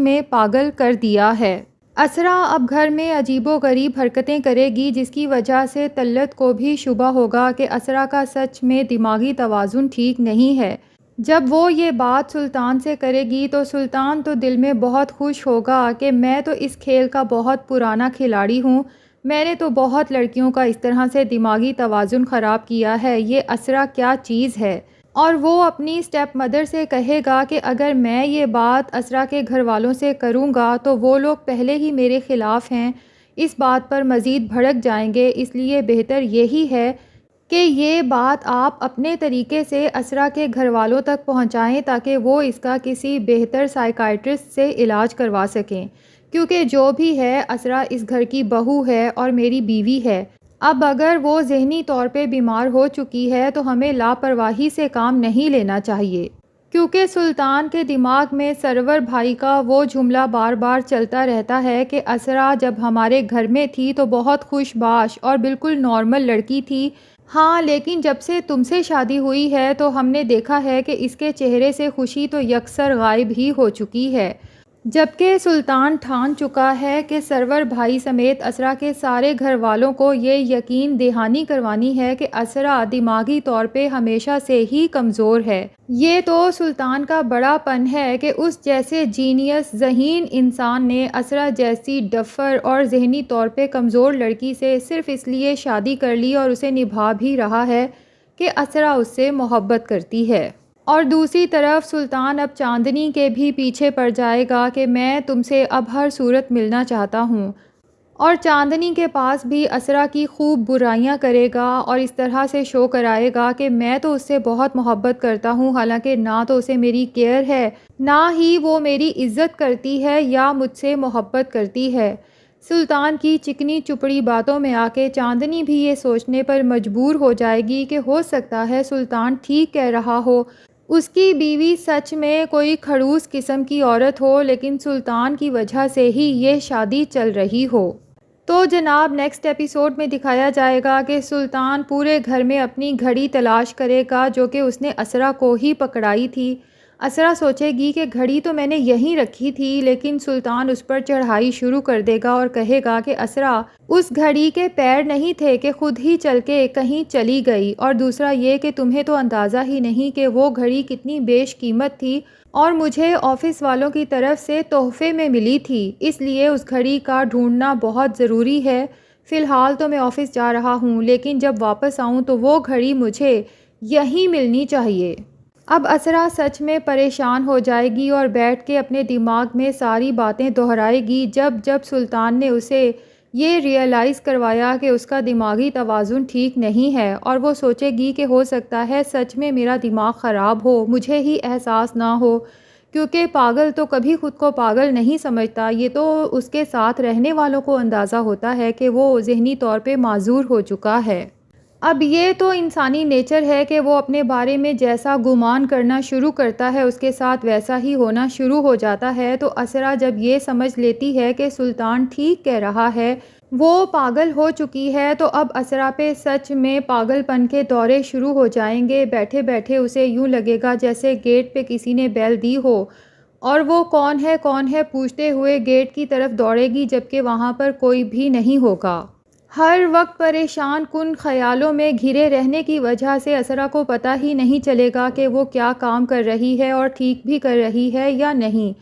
میں پاگل کر دیا ہے۔ اسرا اب گھر میں عجیب و غریب حرکتیں کرے گی جس کی وجہ سے طلعت کو بھی شبہ ہوگا کہ اسرا کا سچ میں دماغی توازن ٹھیک نہیں ہے۔ جب وہ یہ بات سلطان سے کرے گی تو سلطان تو دل میں بہت خوش ہوگا کہ میں تو اس کھیل کا بہت پرانا کھلاڑی ہوں، میں نے تو بہت لڑکیوں کا اس طرح سے دماغی توازن خراب کیا ہے، یہ اسرا کیا چیز ہے۔ اور وہ اپنی اسٹیپ مدر سے کہے گا کہ اگر میں یہ بات اسرا کے گھر والوں سے کروں گا تو وہ لوگ پہلے ہی میرے خلاف ہیں، اس بات پر مزید بھڑک جائیں گے، اس لیے بہتر یہی ہے کہ یہ بات آپ اپنے طریقے سے اسرا کے گھر والوں تک پہنچائیں تاکہ وہ اس کا کسی بہتر سائیکائٹرسٹ سے علاج کروا سکیں، کیونکہ جو بھی ہے اسرا اس گھر کی بہو ہے اور میری بیوی ہے۔ اب اگر وہ ذہنی طور پہ بیمار ہو چکی ہے تو ہمیں لاپرواہی سے کام نہیں لینا چاہیے، کیونکہ سلطان کے دماغ میں سرور بھائی کا وہ جملہ بار بار چلتا رہتا ہے کہ اسرا جب ہمارے گھر میں تھی تو بہت خوش باش اور بالکل نارمل لڑکی تھی، ہاں لیکن جب سے تم سے شادی ہوئی ہے تو ہم نے دیکھا ہے کہ اس کے چہرے سے خوشی تو یکسر غائب ہی ہو چکی ہے۔ جبکہ سلطان ٹھان چکا ہے کہ سرور بھائی سمیت اسرا کے سارے گھر والوں کو یہ یقین دہانی کروانی ہے کہ اسرا دماغی طور پہ ہمیشہ سے ہی کمزور ہے۔ یہ تو سلطان کا بڑا پن ہے کہ اس جیسے جینیس ذہین انسان نے اسرا جیسی ڈفر اور ذہنی طور پہ کمزور لڑکی سے صرف اس لیے شادی کر لی اور اسے نبھا بھی رہا ہے کہ اسرا اس سے محبت کرتی ہے۔ اور دوسری طرف سلطان اب چاندنی کے بھی پیچھے پڑ جائے گا کہ میں تم سے اب ہر صورت ملنا چاہتا ہوں، اور چاندنی کے پاس بھی اسرا کی خوب برائیاں کرے گا اور اس طرح سے شو کرائے گا کہ میں تو اس سے بہت محبت کرتا ہوں، حالانکہ نہ تو اسے میری کیئر ہے نہ ہی وہ میری عزت کرتی ہے یا مجھ سے محبت کرتی ہے۔ سلطان کی چکنی چپڑی باتوں میں آ کے چاندنی بھی یہ سوچنے پر مجبور ہو جائے گی کہ ہو سکتا ہے سلطان ٹھیک کہہ رہا ہو، اس کی بیوی سچ میں کوئی کھڑوس قسم کی عورت ہو لیکن سلطان کی وجہ سے ہی یہ شادی چل رہی ہو۔ تو جناب نیکسٹ ایپیسوڈ میں دکھایا جائے گا کہ سلطان پورے گھر میں اپنی گھڑی تلاش کرے گا جو کہ اس نے اسرا کو ہی پکڑائی تھی۔ اسرا سوچے گی کہ گھڑی تو میں نے یہیں رکھی تھی، لیکن سلطان اس پر چڑھائی شروع کر دے گا اور کہے گا کہ اسرا اس گھڑی کے پیر نہیں تھے کہ خود ہی چل کے کہیں چلی گئی، اور دوسرا یہ کہ تمہیں تو اندازہ ہی نہیں کہ وہ گھڑی کتنی بیش قیمت تھی اور مجھے آفس والوں کی طرف سے تحفے میں ملی تھی، اس لیے اس گھڑی کا ڈھونڈنا بہت ضروری ہے۔ فی الحال تو میں آفس جا رہا ہوں، لیکن جب واپس آؤں تو وہ گھڑی مجھے یہیں ملنی چاہیے۔ اب اسرا سچ میں پریشان ہو جائے گی اور بیٹھ کے اپنے دماغ میں ساری باتیں دہرائے گی جب سلطان نے اسے یہ ریئلائز کروایا کہ اس کا دماغی توازن ٹھیک نہیں ہے، اور وہ سوچے گی کہ ہو سکتا ہے سچ میں میرا دماغ خراب ہو، مجھے ہی احساس نہ ہو، کیونکہ پاگل تو کبھی خود کو پاگل نہیں سمجھتا، یہ تو اس کے ساتھ رہنے والوں کو اندازہ ہوتا ہے کہ وہ ذہنی طور پہ معذور ہو چکا ہے۔ اب یہ تو انسانی نیچر ہے کہ وہ اپنے بارے میں جیسا گمان کرنا شروع کرتا ہے اس کے ساتھ ویسا ہی ہونا شروع ہو جاتا ہے۔ تو اسرا جب یہ سمجھ لیتی ہے کہ سلطان ٹھیک کہہ رہا ہے، وہ پاگل ہو چکی ہے، تو اب اسرا پہ سچ میں پاگل پن کے دورے شروع ہو جائیں گے۔ بیٹھے بیٹھے اسے یوں لگے گا جیسے گیٹ پہ کسی نے بیل دی ہو اور وہ کون ہے پوچھتے ہوئے گیٹ کی طرف دوڑے گی جبکہ وہاں پر کوئی بھی نہیں ہوگا۔ ہر وقت پریشان کن خیالوں میں گھرے رہنے کی وجہ سے اسرا کو پتہ ہی نہیں چلے گا کہ وہ کیا کام کر رہی ہے اور ٹھیک بھی کر رہی ہے یا نہیں۔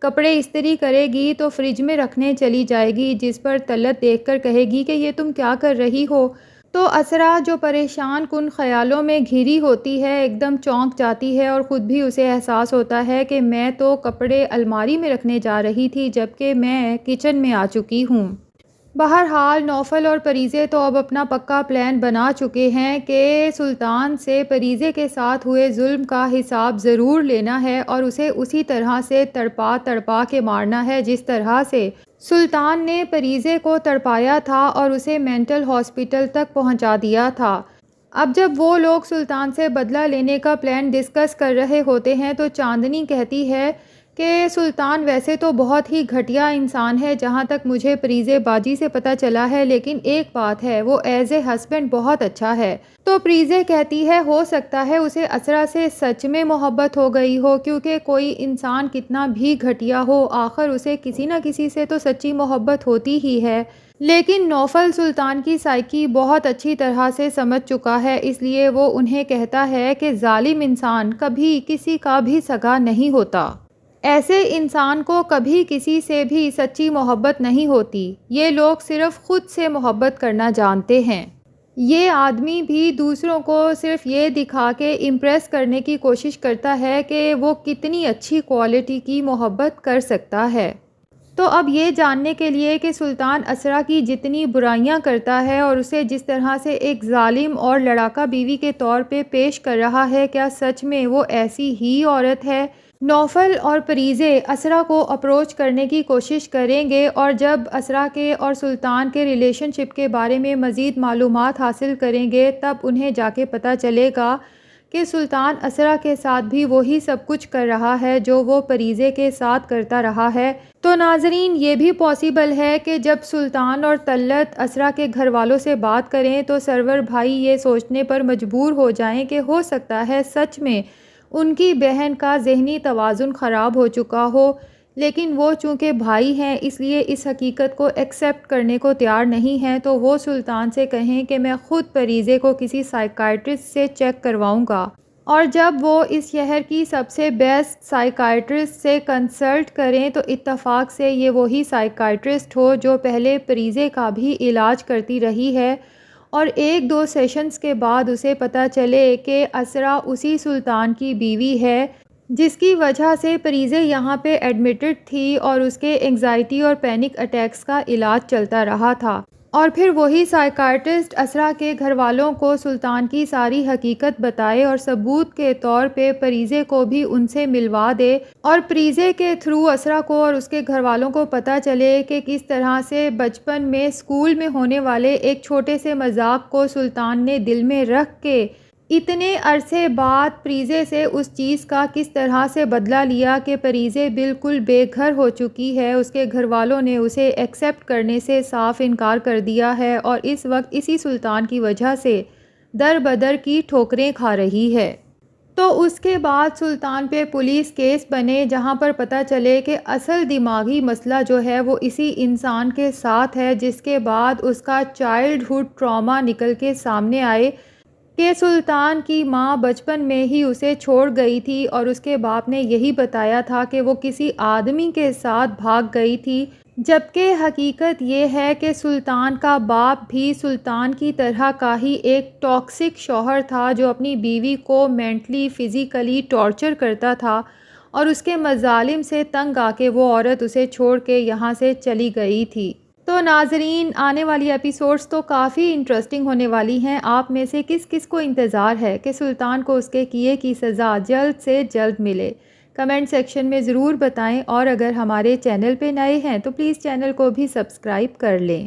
کپڑے استری کرے گی تو فریج میں رکھنے چلی جائے گی، جس پر طلعت دیکھ کر کہے گی کہ یہ تم کیا کر رہی ہو؟ تو اسرا جو پریشان کن خیالوں میں گھری ہوتی ہے ایک دم چونک جاتی ہے اور خود بھی اسے احساس ہوتا ہے کہ میں تو کپڑے الماری میں رکھنے جا رہی تھی جبکہ میں کچن میں آ چکی ہوں۔ بہرحال نوفل اور پریزے تو اب اپنا پکا پلان بنا چکے ہیں کہ سلطان سے پریزے کے ساتھ ہوئے ظلم کا حساب ضرور لینا ہے اور اسے اسی طرح سے تڑپا کے مارنا ہے جس طرح سے سلطان نے پریزے کو تڑپایا تھا اور اسے مینٹل ہاسپٹل تک پہنچا دیا تھا۔ اب جب وہ لوگ سلطان سے بدلہ لینے کا پلان ڈسکس کر رہے ہوتے ہیں تو چاندنی کہتی ہے کہ سلطان ویسے تو بہت ہی گھٹیا انسان ہے جہاں تک مجھے پریزے باجی سے پتہ چلا ہے، لیکن ایک بات ہے، وہ ایز اے ہسبینڈ بہت اچھا ہے۔ تو پریزے کہتی ہے ہو سکتا ہے اسے اسرا سے سچ میں محبت ہو گئی ہو، کیونکہ کوئی انسان کتنا بھی گھٹیا ہو آخر اسے کسی نہ کسی سے تو سچی محبت ہوتی ہی ہے۔ لیکن نوفل سلطان کی سائیکی بہت اچھی طرح سے سمجھ چکا ہے، اس لیے وہ انہیں کہتا ہے کہ ظالم انسان کبھی کسی کا بھی سگا نہیں ہوتا۔ ایسے انسان کو کبھی کسی سے بھی سچی محبت نہیں ہوتی، یہ لوگ صرف خود سے محبت کرنا جانتے ہیں۔ یہ آدمی بھی دوسروں کو صرف یہ دکھا کے امپریس کرنے کی کوشش کرتا ہے کہ وہ کتنی اچھی کوالٹی کی محبت کر سکتا ہے۔ تو اب یہ جاننے کے لیے کہ سلطان اسرا کی جتنی برائیاں کرتا ہے اور اسے جس طرح سے ایک ظالم اور لڑاکا بیوی کے طور پہ پیش کر رہا ہے، کیا سچ میں وہ ایسی ہی عورت ہے؟ نوفل اور پریزے اسرا کو اپروچ کرنے کی کوشش کریں گے، اور جب اسرا کے اور سلطان کے ریلیشن شپ کے بارے میں مزید معلومات حاصل کریں گے تب انہیں جا کے پتہ چلے گا کہ سلطان اسرا کے ساتھ بھی وہی سب کچھ کر رہا ہے جو وہ پریزے کے ساتھ کرتا رہا ہے۔ تو ناظرین، یہ بھی پاسبل ہے کہ جب سلطان اور طلت اسرا کے گھر والوں سے بات کریں تو سرور بھائی یہ سوچنے پر مجبور ہو جائیں کہ ہو سکتا ہے سچ میں ان کی بہن کا ذہنی توازن خراب ہو چکا ہو، لیکن وہ چونکہ بھائی ہیں اس لیے اس حقیقت کو ایکسیپٹ کرنے کو تیار نہیں ہیں، تو وہ سلطان سے کہیں کہ میں خود پریزے کو کسی سائیکائٹرسٹ سے چیک کرواؤں گا، اور جب وہ اس شہر کی سب سے بیسٹ سائیکائٹرسٹ سے کنسلٹ کریں تو اتفاق سے یہ وہی سائیکائٹرسٹ ہو جو پہلے پریزے کا بھی علاج کرتی رہی ہے، اور ایک دو سیشنز کے بعد اسے پتہ چلے کہ اسرا اسی سلطان کی بیوی ہے جس کی وجہ سے پریزے یہاں پہ ایڈمٹڈ تھی اور اس کے انگزائٹی اور پینک اٹیکس کا علاج چلتا رہا تھا، اور پھر وہی سائیکائٹرسٹ اسرا کے گھر والوں کو سلطان کی ساری حقیقت بتائے اور ثبوت کے طور پہ پریزے کو بھی ان سے ملوا دے، اور پریزے کے تھرو اسرا کو اور اس کے گھر والوں کو پتہ چلے کہ کس طرح سے بچپن میں اسکول میں ہونے والے ایک چھوٹے سے مذاق کو سلطان نے دل میں رکھ کے اتنے عرصے بعد پریزے سے اس چیز کا کس طرح سے بدلہ لیا کہ پریزے بالکل بے گھر ہو چکی ہے، اس کے گھر والوں نے اسے ایکسیپٹ کرنے سے صاف انکار کر دیا ہے، اور اس وقت اسی سلطان کی وجہ سے در بدر کی ٹھوکریں کھا رہی ہے۔ تو اس کے بعد سلطان پہ پولیس کیس بنے جہاں پر پتہ چلے کہ اصل دماغی مسئلہ جو ہے وہ اسی انسان کے ساتھ ہے، جس کے بعد اس کا چائلڈ ہوڈ ٹراما نکل کے سامنے آئے کہ سلطان کی ماں بچپن میں ہی اسے چھوڑ گئی تھی اور اس کے باپ نے یہی بتایا تھا کہ وہ کسی آدمی کے ساتھ بھاگ گئی تھی، جبکہ حقیقت یہ ہے کہ سلطان کا باپ بھی سلطان کی طرح کا ہی ایک ٹاکسک شوہر تھا جو اپنی بیوی کو مینٹلی فزیکلی ٹارچر کرتا تھا، اور اس کے مظالم سے تنگ آ کے وہ عورت اسے چھوڑ کے یہاں سے چلی گئی تھی۔ تو ناظرین، آنے والی ایپیسوڈز تو کافی انٹرسٹنگ ہونے والی ہیں۔ آپ میں سے کس کس کو انتظار ہے کہ سلطان کو اس کے کیے کی سزا جلد سے جلد ملے؟ کمنٹ سیکشن میں ضرور بتائیں، اور اگر ہمارے چینل پہ نئے ہیں تو پلیز چینل کو بھی سبسکرائب کر لیں۔